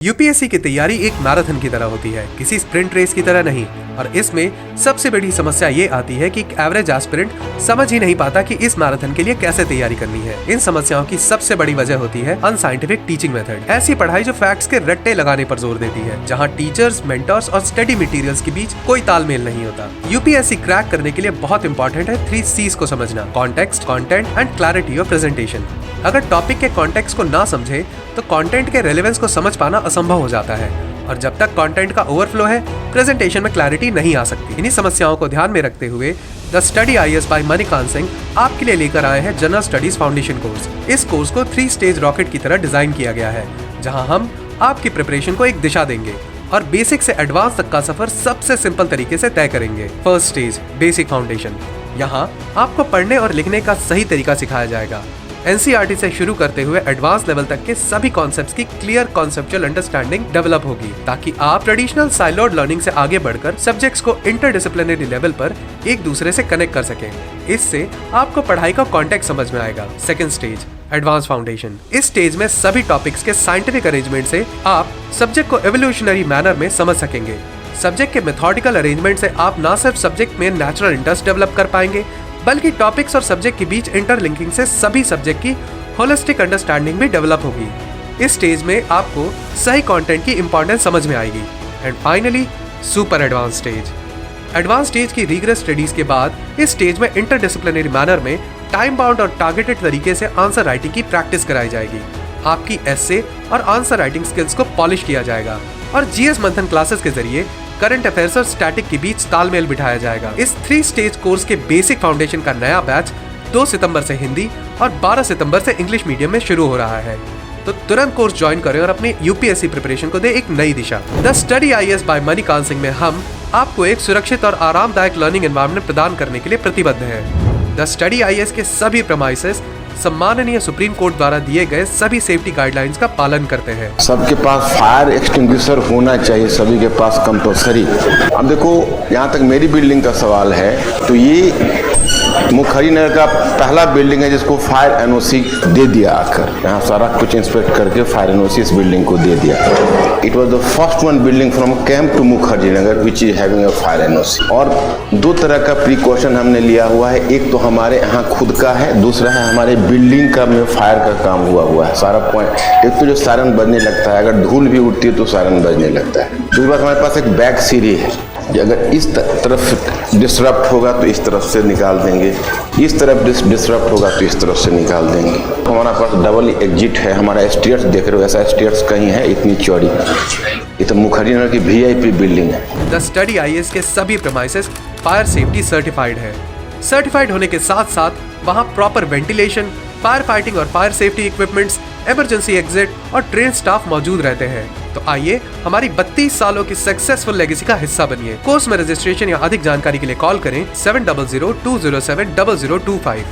UPSC की तैयारी एक मैराथन की तरह होती है, किसी स्प्रिंट रेस की तरह नहीं। और इसमें सबसे बड़ी समस्या ये आती है कि एक एवरेज एस्पिरेंट समझ ही नहीं पाता कि इस मैराथन के लिए कैसे तैयारी करनी है। इन समस्याओं की सबसे बड़ी वजह होती है अनसाइंटिफिक टीचिंग मेथड, ऐसी पढ़ाई जो फैक्ट्स के रट्टे लगाने पर जोर देती है, जहाँ टीचर्स, मेंटर्स और स्टडी मटेरियल्स के बीच कोई तालमेल नहीं होता। यूपीएससी क्रैक करने के लिए बहुत इंपॉर्टेंट है 3 C's को समझना: context, content and clarity of presentation. अगर टॉपिक के कॉन्टेक्स्ट को ना समझे तो कंटेंट के रेलेवेंस को समझ पाना असंभव हो जाता है, और जब तक कंटेंट का ओवरफ्लो है, प्रेजेंटेशन में क्लैरिटी नहीं आ सकती। इन्हीं समस्याओं को ध्यान में रखते हुए the study IAS by Manikant Singh आपके लिए लेकर आए हैं जनरल स्टडीज फाउंडेशन कोर्स। इस कोर्स को 3 स्टेज रॉकेट की तरह डिजाइन किया गया है, जहां हम आपकी प्रिपरेशन को एक दिशा देंगे और बेसिक से एडवांस तक का सफर सबसे सिंपल तरीके से तय करेंगे। First stage, basic foundation. यहाँ आपको पढ़ने और लिखने का सही तरीका सिखाया जाएगा। एनसीईआरटी से शुरू करते हुए एडवांस लेवल तक के सभी कॉन्सेप्ट्स की क्लियर कॉन्सेप्चुअल अंडरस्टैंडिंग डेवलप होगी, ताकि आप ट्रेडिशनल साइलोड लर्निंग से आगे बढ़कर सब्जेक्ट्स को इंटरडिसिप्लिनरी लेवल पर एक दूसरे से कनेक्ट कर सकें। इससे आपको पढ़ाई का कॉन्टेक्स्ट समझ में आएगा। Second stage, advance foundation. इस स्टेज में सभी टॉपिक्स के साइंटिफिक अरेंजमेंट से आप सब्जेक्ट को एवोल्यूशनरी मैनर में समझ सकेंगे। सब्जेक्ट के मेथोडिकल अरेंजमेंट से आप न सिर्फ सब्जेक्ट में नेचुरल इंटरेस्ट डेवलप कर पाएंगे, बल्कि टॉपिक्स और सब्जेक्ट के बीच इंटरलिंकिंग से सभी सब्जेक्ट की होलिस्टिक अंडरस्टैंडिंग भी डेवलप होगी। इस स्टेज में आपको सही कंटेंट की इंपॉर्टेंस समझ में आएगी। And finally, super advance stage. Advance stage की रिगरस स्टडीज के बाद इस स्टेज में इंटरडिसिप्लिनरी मैनर में टाइम बाउंड और टारगेटेड तरीके से आंसर राइटिंग की प्रैक्टिस कराई जाएगी। आपकी एसे और आंसर राइटिंग स्किल्स को पॉलिश किया जाएगा और जीएस मंथन क्लासेस के जरिए करंट अफेयर्स और स्टैटिक के बीच तालमेल बिठाया जाएगा। इस 3 स्टेज कोर्स के बेसिक फाउंडेशन का नया बैच 2 सितंबर से हिंदी और 12 सितंबर से इंग्लिश मीडियम में शुरू हो रहा है। तो तुरंत कोर्स ज्वाइन करें और अपनी यूपीएससी प्रिपरेशन को दे एक नई दिशा। The study IAS by Manikant Singh में हम आपको एक सुरक्षित और आरामदायक लर्निंग एनवायरनमेंट प्रदान करने के लिए प्रतिबद्ध हैं। द स्टडी आईएएस के सभी प्रेमाइसेस सम्माननीय सुप्रीम कोर्ट द्वारा दिए गए सभी सेफ्टी गाइडलाइंस का पालन करते हैं। सबके पास फायर एक्सटिंग्विशर होना चाहिए, सभी के पास कंपल्सरी। अब देखो, यहाँ तक मेरी बिल्डिंग का सवाल है तो ये मुखरी नगर का पहला बिल्डिंग है जिसको फायर एनओसी दे दिया आकर। यहाँ सारा कुछ इंस्पेक्ट करके फायर एनओसी इस बिल्डिंग को दे दिया। It was the first one building from camp two Mukherjee Nagar which is having a fire NOC. और 2 तरह का प्रिकॉशन हमने लिया हुआ है, एक तो हमारे यहाँ खुद का है, दूसरा है हमारे बिल्डिंग का में फायर का काम हुआ है सारा पॉइंट। एक तो जो सायरन बजने लगता है, अगर धूल भी उठती है तो सायरन बजने लगता है। दूसरी बात, हमारे पास एक बैक सीढ़ी है, अगर इस तरफ डिस्टरप्ट होगा तो इस तरफ से निकाल देंगे, इस तरफ डिस्टरप्ट होगा तो इस तरफ से निकाल देंगे। हमारा पास डबल एग्जिट है। हमारा स्टेयर्स देख रहे हो, ऐसा स्टेयर्स कहीं है इतनी चौड़ी। ये तो मुखर्जी नगर की वीआईपी बिल्डिंग है। द स्टडी आईएएस के सभी प्रेमाइसेस फायर सेफ्टी सर्टिफाइड है। सर्टिफाइड होने के साथ साथ वहाँ प्रॉपर वेंटिलेशन, फायर फाइटिंग और fire safety equipments, emergency exit और ट्रेन स्टाफ मौजूद रहते हैं। तो आइए हमारी 32 सालों की सक्सेसफुल लेगेसी का हिस्सा बनिए। कोर्स में रजिस्ट्रेशन या अधिक जानकारी के लिए कॉल करें 7002070025।